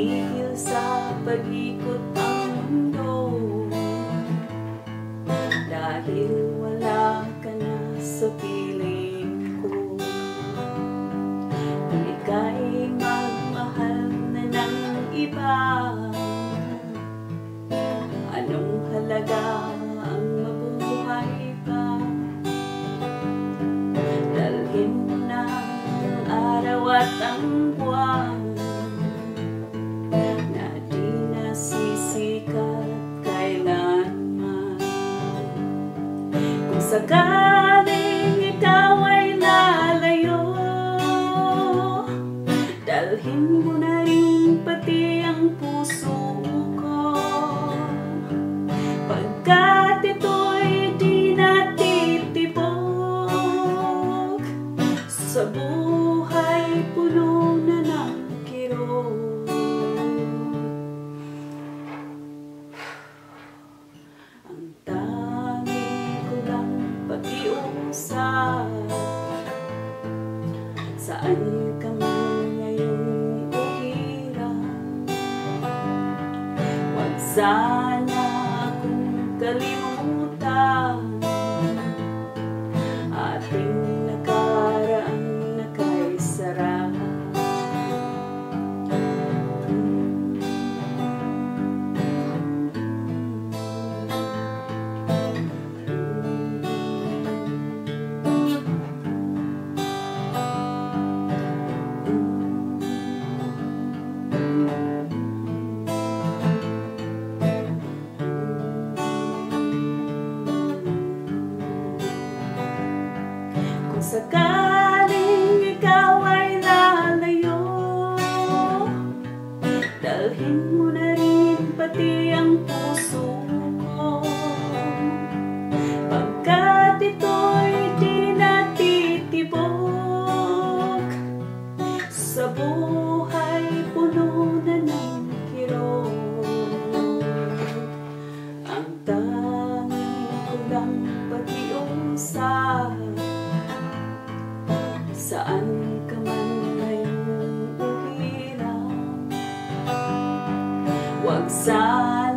tumigil sa pag-ikot ang mundo, dahil wala ka na sa piling ko. Kung ika'y magmahal na ng iba, anong halaga ang mabuhay pa? Dalhin mo na ang araw at ang buwan na di nasisikat kailanman. Kung sakaling ikaw ay lalayo, dalhin mo na rin pati ang puso ko, pagkat ito'y di natitibok sa buhay puno na ng kirot. Ang tangi ko lang pakiusap, saan ka man ngayon o hirap, huwag sana akong kalimutan ating nakaraan na kay sarap. Kung sakaling ikaw ay lalayo, dalhin mo na rin pati ang puso ko, pagkat ito'y di natitibok sa buhay puno na ng kirot. Ang tangi ko lang pakiusap, saan ka man ngayon o hirap, huwag sana